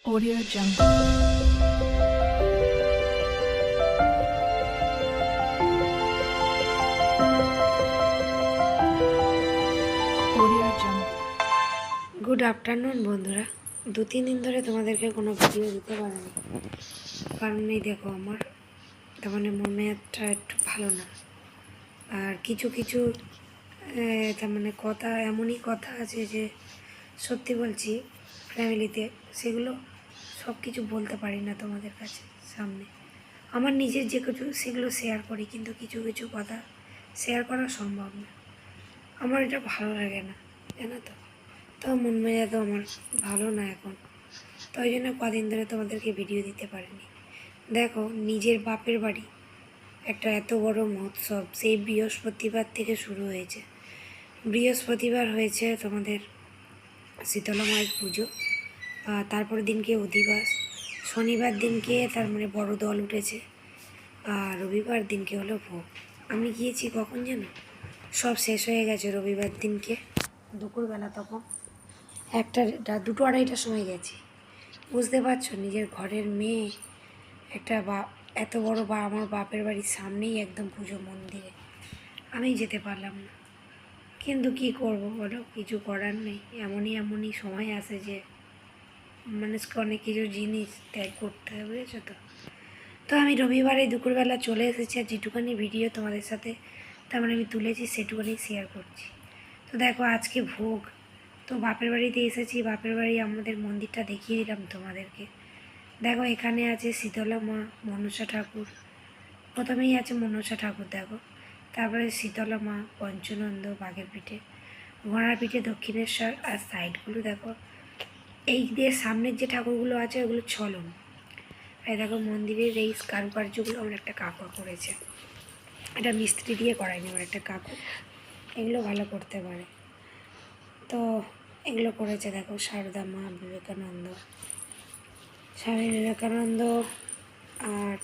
Audio Jungle. Audio Jungle. Good afternoon বন্ধুরা। 2-3 দিন ধরে তোমাদেরকে কোনো ভিডিও দিতে পারিনি, কারণ এই দেখো আমার তার মানে মন মেজাজটা একটু ভালো না। আর কিছু কিছু তার মানে কথা, এমনই কথা আছে যে সত্যি বলছি ফ্যামিলিতে, সেগুলো সব কিছু বলতে পারি না তোমাদের কাছে সামনে। আমার নিজের যে কিছু সেগুলো শেয়ার করি, কিন্তু কিছু কিছু কথা শেয়ার করা সম্ভব না। আমার এটা ভালো লাগে না, জানো তো। তো মন মেজাজ তো আমার ভালো না এখন, তো ওই জন্য কদিন ধরে তোমাদেরকে ভিডিও দিতে পারিনি। দেখো, নিজের বাপের বাড়ি একটা এত বড় মহোৎসব সেই বৃহস্পতিবার থেকে শুরু হয়েছে। বৃহস্পতিবার হয়েছে তোমাদের শীতলা মায়ের পুজো, তারপরের দিনকে অধিবাস, শনিবার দিনকে তার মানে বড় দল উঠেছে, আর রবিবার দিনকে হলো ভোগ। আমি গিয়েছি কখন যেন, সব শেষ হয়ে গেছে রবিবার দিনকে দুপুরবেলা, তখন 2-2:30টার সময় গেছি। বুঝতে পারছো, নিজের ঘরের মেয়ে একটা এত বড় আমার বাপের বাড়ির সামনেই একদম পুজো মন্দিরে, আমি যেতে পারলাম না। কিন্তু কি করব বলো, কিছু করার নেই। এমনই সময় আসে যে মানুষকে অনেক কিছু জিনিস ত্যাগ করতে হবে, বুঝেছো তো। তো আমি রবিবারে দুপুরবেলা চলে এসেছি, আর যেটুখানি ভিডিও তোমাদের সাথে তার মানে আমি তুলেছি সেটুখানি শেয়ার করছি। তো দেখো আজকে ভোগ, তো বাপের বাড়িতে এসেছি, বাপের বাড়ি আমাদের মন্দিরটা দেখিয়ে দিলাম তোমাদেরকে। দেখো এখানে আছে শীতলা মা, মনসা ঠাকুর, প্রথমেই আছে মনসা ঠাকুর দেখো, তারপরে শীতলা মা, পঞ্চনন্দ, বাঘের পিঠে, ঘোড়ার পিঠে, দক্ষিণেশ্বর, আর সাইডগুলো দেখো এই দিয়ে সামনের যে ঠাকুরগুলো আছে ওগুলো ছলন। আর দেখো মন্দিরের এই কারুকার্যগুলো আমার একটা কাকু করেছে, এটা মিস্ত্রি দিয়ে করায়নি, আমার একটা কাকু এগুলো ভালো করতে পারে। তো এগুলো করেছে দেখো সারদা মা, বিবেকানন্দ, স্বামী বিবেকানন্দ, আর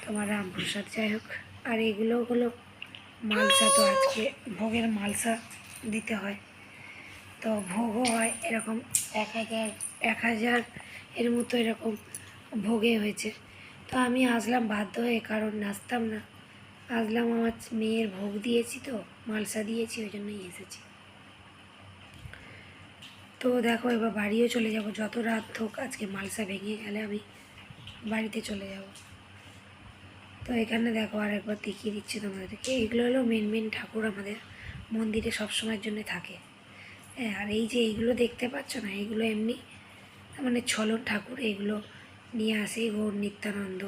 তোমার রামপ্রসাদ, যাই হোক। আর এগুলো হলো মালসা, তো আজকে ভোগের মালসা দিতে হয়, তো ভোগও হয় এরকম 1000 এর মতো এরকম ভোগে হয়েছে। তো আমি আসলাম বাধ্য হয়ে, কারণ নাচতাম না, আসলাম আমার মেয়ের ভোগ দিয়েছি, তো মালসা দিয়েছি, ওই জন্যই এসেছি। তো দেখো এবার বাড়িও চলে যাব, যত রাত হোক আজকে মালসা ভেঙে গেলে আমি বাড়িতে চলে যাব। তো এখানে দেখো আরেকবার দেখিয়ে দিচ্ছি তোমাদেরকে, এগুলো হলো মেন ঠাকুর আমাদের মন্দিরে সবসময়ের জন্য থাকে। হ্যাঁ, আর এই যে এইগুলো দেখতে পাচ্ছ না, এগুলো এমনি মানে ছলন ঠাকুর, এগুলো নিয়ে আসে গৌর নিত্যানন্দ,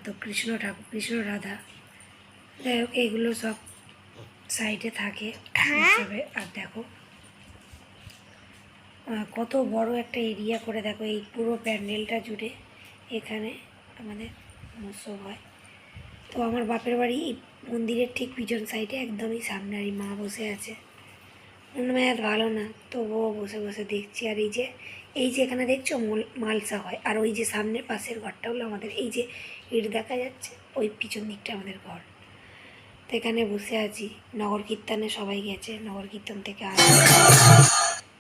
তো কৃষ্ণ ঠাকুর, কৃষ্ণ রাধা, যাই হোক এগুলো সব সাইডে থাকে হিসাবে। আর দেখো কত বড় একটা এরিয়া করে, দেখো এই পুরো প্যান্ডেলটা জুড়ে এখানে আমাদের মৎসব হয়। তো আমার বাপের বাড়ি মন্দিরের ঠিক পিছন সাইডে একদমই সামনে, আর মা বসে আছে, মন মেয়াদ ভালো না, তবুও বসে বসে দেখছি। আর এই যে এখানে দেখছো মালসা হয়, আর ওই যে সামনের পাশের ঘরটা হলো আমাদের, এই যে ইট দেখা যাচ্ছে ওই পিছন দিকটা আমাদের ঘর। তো এখানে বসে আছি, নগর কীর্তনে সবাই গেছে, নগর কীর্তন থেকে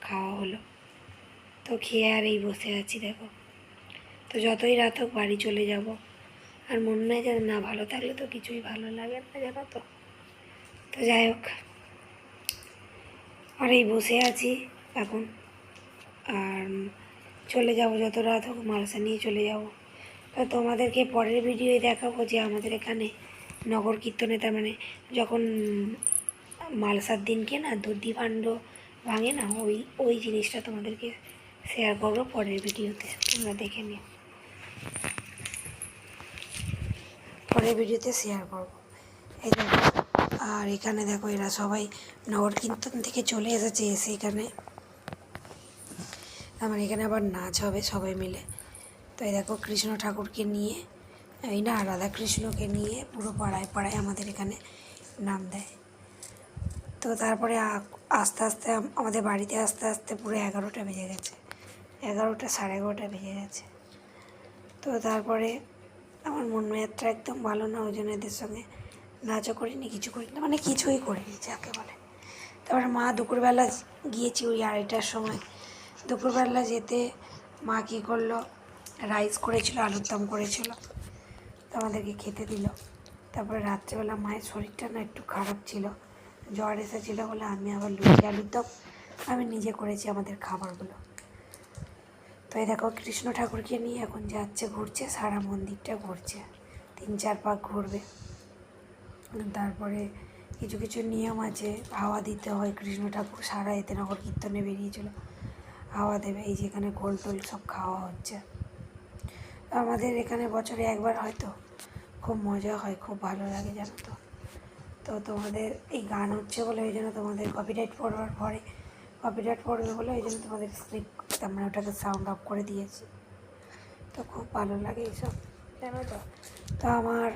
খাওয়া হলো, তো খেয়ে আর এই বসে আছি দেখো। তো যতই রাত হোক বাড়ি চলে যাব, আর মন মেজাজ না ভালো থাকলে তো কিছুই ভালো লাগে না, জানো তো। তো যাই হোক, আর এই বসে আছি এখন, আর চলে যাব, যত রাত হোক মালসা নিয়ে চলে যাব। তো তোমাদেরকে পরের ভিডিওয়ে দেখাবো যে আমাদের এখানে নগর কীর্তনে তার মানে যখন মালসার দিনকে না দধি ভাণ্ড ভাঙে না, ওই জিনিসটা তোমাদেরকে শেয়ার করবো পরের ভিডিওতে, তোমরা দেখে নিও, পরের ভিডিওতে শেয়ার করবো। এই দেখো, আর এখানে দেখো এরা সবাই নগর কীর্তন থেকে চলে এসেছে, এসে এখানে আমার এখানে আবার নাচ হবে সবাই মিলে। তো এই দেখো কৃষ্ণ ঠাকুরকে নিয়ে, এই না রাধাকৃষ্ণকে নিয়ে পুরো পাড়ায় পাড়ায় আমাদের এখানে নাম দেয়। তো তারপরে আস্তে আস্তে আমাদের বাড়িতে আস্তে আস্তে পুরো 11টা বেজে গেছে, 11টা 11:30 বেজে গেছে। তো তারপরে আমার মন মেজাজটা একদম ভালো না, ওই জন্য এদের সঙ্গে নাচও করিনি, কিছু করিনি, মানে কিছুই করিনি যাকে বলে। তারপরে মা দুপুরবেলা গিয়েছি ওই 2:30টার সময়, দুপুরবেলা যেতে মা কী করলো, রাইস করেছিল, আলুর দম করেছিল, তো আমাদেরকে খেতে দিল। তারপরে রাত্রেবেলা মায়ের শরীরটা না একটু খারাপ ছিল, জ্বর এসেছিলো বলে আমি আবার লুচি আলুর দম আমি নিজে করেছি আমাদের খাবারগুলো। তো এই দেখো কৃষ্ণ ঠাকুরকে নিয়ে এখন যাচ্ছে, ঘুরছে, সারা মন্দিরটা ঘুরছে, 3-4 পাক ঘুরবে। তারপরে কিছু কিছু নিয়ম আছে, হাওয়া দিতে হয়। কৃষ্ণ ঠাকুর সারা এতে নগর কীর্তনে বেরিয়েছিল, হাওয়া দেবে। এই যেখানে ঘোল টোল সব খাওয়া হচ্ছে। আমাদের এখানে বছরে একবার হয়তো, খুব মজা হয়, খুব ভালো লাগে জানো তো। তো তোমাদের এই গান হচ্ছে বলে ওই জন্য তোমাদের কপিরাইট পড়বার পরে কপিরাইট পড়বে বলে ওই জন্য তোমাদের স্ক্রিপ্ট আমরা ওটাকে সাউন্ড অফ করে দিয়েছি। তো খুব ভালো লাগে এইসব, জানো তো। তো আমার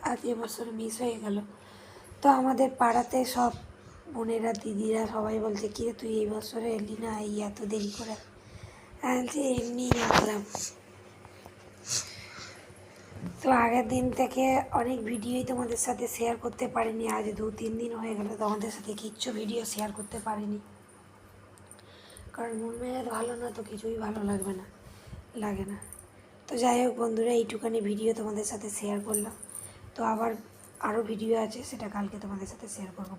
আজ এবছর মিস হয়ে গেল। তো আমাদের পাড়াতে সব বোনেরা দিদিরা সবাই বলছে কী রে তুই এই বছরে এলি না, এই এত দেরি করে। বলছি এমনি আসলাম। তো আগের দিন থেকে অনেক ভিডিওই তোমাদের সাথে শেয়ার করতে পারিনি, আজ 2-3 দিন হয়ে গেল তোমাদের সাথে কিচ্ছু ভিডিও শেয়ার করতে পারিনি, কারণ মন মেজাজ ভালো না তো কিছুই ভালো লাগে না। তো যাই হোক বন্ধুরা, এইটুখানি ভিডিও তোমাদের সাথে শেয়ার করলাম। তো আবার আরও ভিডিও আছে, সেটা কালকে তোমাদের সাথে শেয়ার করবো।